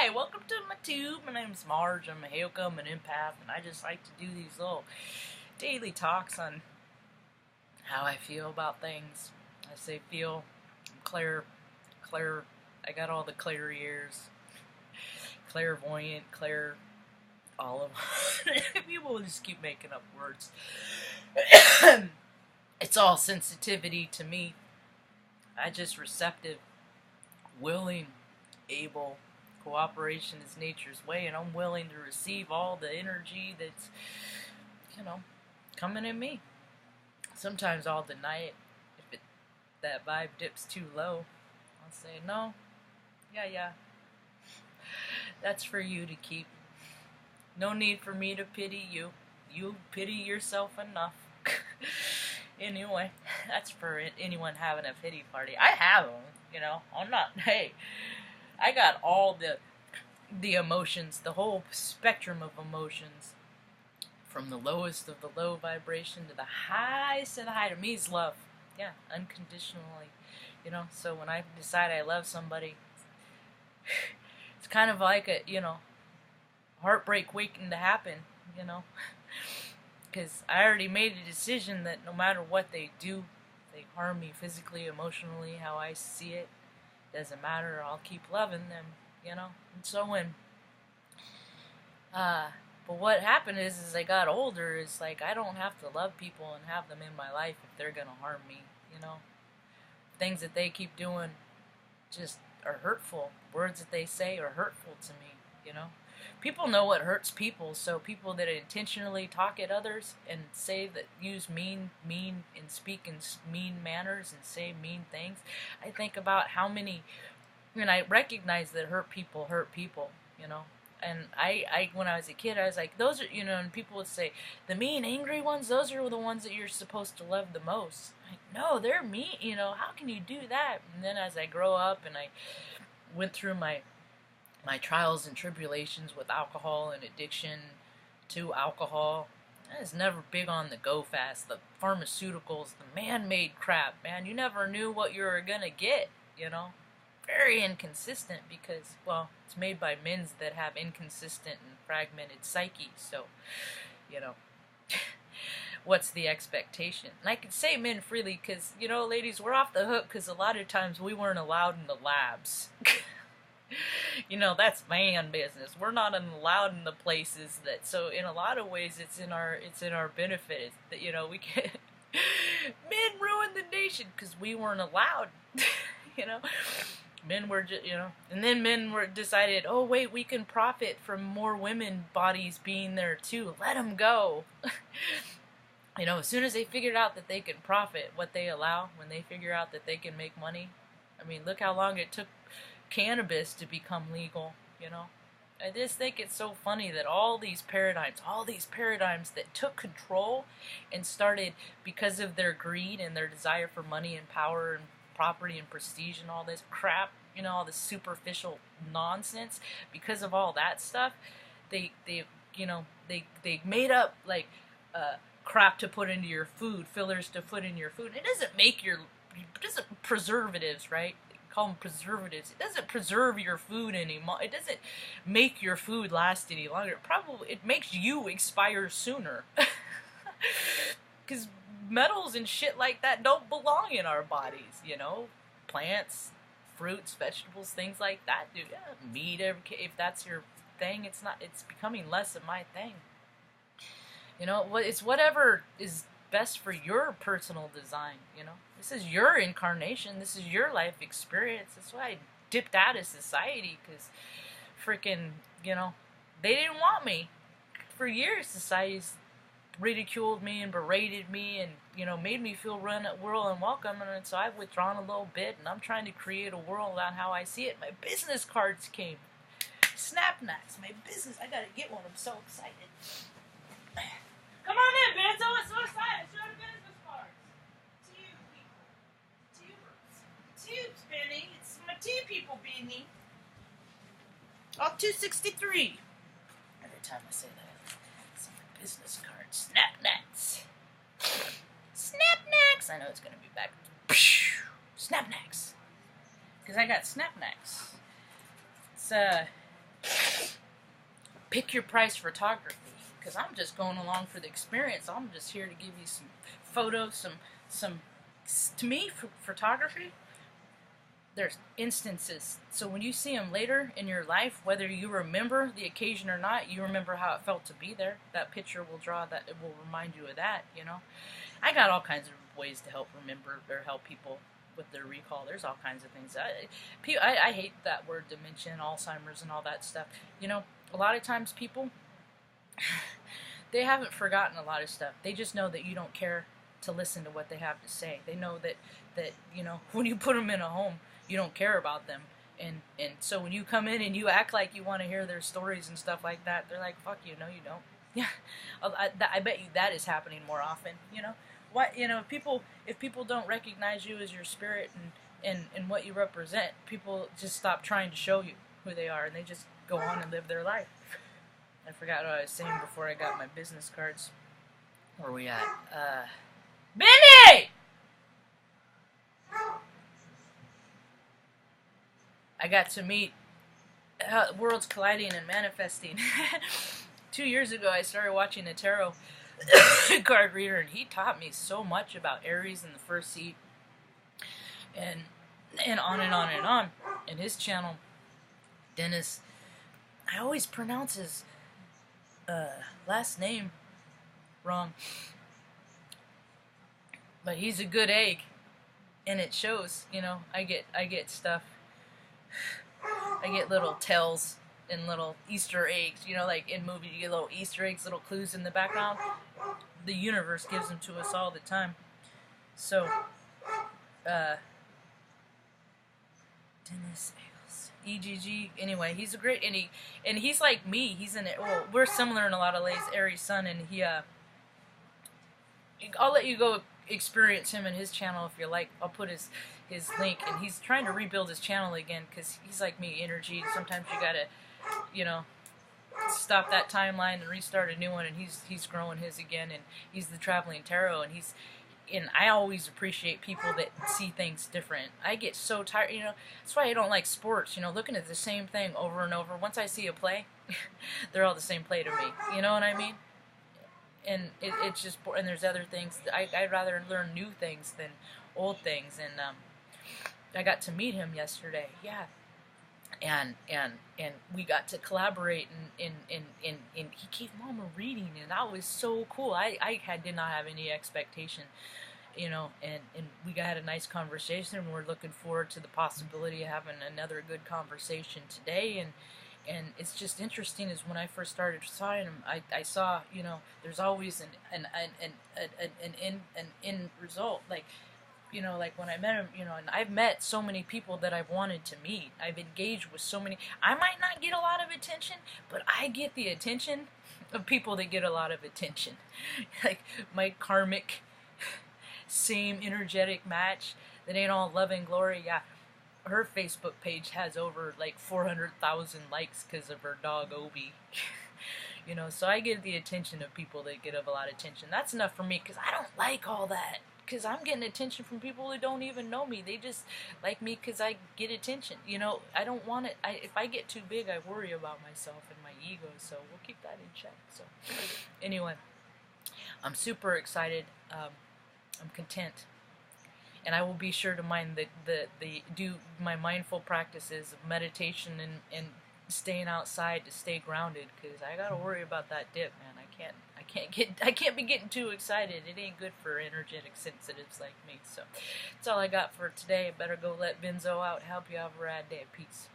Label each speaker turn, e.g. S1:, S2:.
S1: Hi, welcome to my tube. My name's Marge. I'm a Heyoka, I'm an empath, and I just like to do these little daily talks on how I feel about things. I say feel, I'm clair, I got all the clair ears, clairvoyant, all of them. People just keep making up words. It's all sensitivity to me. I just receptive, willing, able. Cooperation is nature's way, and I'm willing to receive all the energy that's, coming in me. Sometimes I'll deny it if that vibe dips too low. I'll say, no, yeah, that's for you to keep. No need for me to pity you. You pity yourself enough. Anyway, that's for anyone having a pity party. I have them, I'm not, hey, I got all the emotions, the whole spectrum of emotions, from the lowest of the low vibration to the highest of the high. To me is love. Yeah, unconditionally. So when I decide I love somebody, it's kind of like a, heartbreak waiting to happen, because I already made a decision that no matter what they do, they harm me physically, emotionally, how I see it, doesn't matter, I'll keep loving them, and so when, but what happened is as I got older, is like, I don't have to love people and have them in my life if they're gonna harm me, things that they keep doing just are hurtful, words that they say are hurtful to me, people know what hurts people, so people that intentionally talk at others and say that, use mean, and speak in mean manners and say mean things, I think about how many, and I recognize that hurt people, and I when I was a kid, I was like, those are, and people would say, the mean, angry ones, those are the ones that you're supposed to love the most. Like, no, they're mean, how can you do that? And then as I grow up and I went through my trials and tribulations with alcohol and addiction to alcohol, I was never big on the go fast, the pharmaceuticals, the man-made crap, man. You never knew what you were gonna get, Very inconsistent because, well, it's made by men that have inconsistent and fragmented psyches, so, what's the expectation? And I can say men freely because, ladies, we're off the hook because a lot of times we weren't allowed in the labs. That's man business. We're not allowed in the places that, so in a lot of ways it's in our benefit. It's that, we can men ruin the nation because we weren't allowed. Men were just, and then men were decided, oh wait, we can profit from more women bodies being there too. Let them go. As soon as they figured out that they can profit what they allow, when they figure out that they can make money, I mean, look how long it took cannabis to become legal, I just think it's so funny that all these paradigms that took control and started because of their greed and their desire for money and power and property and prestige and all this crap, all this superficial nonsense, because of all that stuff, they made up like crap to put into your food, fillers to put in your food. It doesn't preservatives, right? Call them preservatives. It doesn't preserve your food anymore. It doesn't make your food last any longer. It makes you expire sooner. Because metals and shit like that don't belong in our bodies, plants, fruits, vegetables, things like that, dude. Yeah, meat, if that's your thing, it's becoming less of my thing. It's whatever is best for your personal design, This is your incarnation. This is your life experience. That's why I dipped out of society, because freaking, they didn't want me. For years, society's ridiculed me and berated me and, made me feel world unwelcome. And so I've withdrawn a little bit, and I'm trying to create a world on how I see it. My business cards came. Knacks, my business. I gotta get one. I'm so excited. Come on in, Benzo. I'm so excited. Show the business cards. To you people. Tubes, Benny. It's my tea people, Benny. All 263. Every time I say that, it's my business cards. Knacks. I know it's going to be back. Knacks. Because I got Knacks. It's, pick your price photography, because I'm just going along for the experience. I'm just here to give you some photos, some to me, photography, there's instances. So when you see them later in your life, whether you remember the occasion or not, you remember how it felt to be there. That picture will draw that, it will remind you of that, you know. I got all kinds of ways to help remember or help people with their recall. There's all kinds of things. I hate that word dementia and Alzheimer's and all that stuff. You know, a lot of times people, they haven't forgotten a lot of stuff. They just know that you don't care to listen to what they have to say. They know that you know, when you put them in a home, you don't care about them, and so when you come in and you act like you want to hear their stories and stuff like that, they're like, fuck you, no you don't. Yeah, I bet you that is happening more often, you know. What, you know, if people don't recognize you as your spirit and what you represent, people just stop trying to show you who they are, and they just go on and live their life. I forgot what I was saying before I got my business cards. Where are we at? Benny! I got to meet worlds colliding and manifesting. 2 years ago, I started watching a tarot card reader, and he taught me so much about Aries in the first seat, and on and on and on. In his channel, Dennis, I always pronounce his last name wrong, but he's a good egg, and it shows. You know, I get stuff. I get little tells and little Easter eggs. You know, like in movies, you get little Easter eggs, little clues in the background. The universe gives them to us all the time. So, Dennis Eggleston, EGG. Anyway, he's a great, and he's like me. He's in it. Well, we're similar in a lot of ways. Aries Sun, and he. I'll let you go experience him and his channel if you like. I'll put his link, and he's trying to rebuild his channel again because he's like me, energy. Sometimes you gotta, you know, stop that timeline and restart a new one, and he's growing his again, and he's the traveling tarot, and I always appreciate people that see things different. I get so tired, you know, that's why I don't like sports, you know, looking at the same thing over and over. Once I see a play, they're all the same play to me, you know what I mean? And it's just, and there's other things, I'd rather learn new things than old things, and I got to meet him yesterday, yeah, and we got to collaborate, and he gave Mom a reading, and that was so cool. I did not have any expectation, you know, and we had a nice conversation, and we're looking forward to the possibility of having another good conversation today, and it's just interesting, is when I first started seeing him, I saw, you know, there's always an end result, like, you know, like when I met him, you know, and I've met so many people that I've wanted to meet. I've engaged with so many. I might not get a lot of attention, but I get the attention of people that get a lot of attention. Like my karmic, same energetic match that ain't all love and glory. Yeah, her Facebook page has over like 400,000 likes because of her dog Obi. You know, so I get the attention of people that get a lot of attention. That's enough for me, because I don't like all that. Because I'm getting attention from people who don't even know me. They just like me because I get attention. You know, I don't want it. If I get too big, I worry about myself and my ego. So we'll keep that in check. So anyway, I'm super excited. I'm content. And I will be sure to mind do my mindful practices of meditation and staying outside to stay grounded, because I gotta worry about that dip, man. I can't be getting too excited. It ain't good for energetic sensitives like me. So that's all I got for today. I better go let Benzo out. Help you have a rad day. Peace.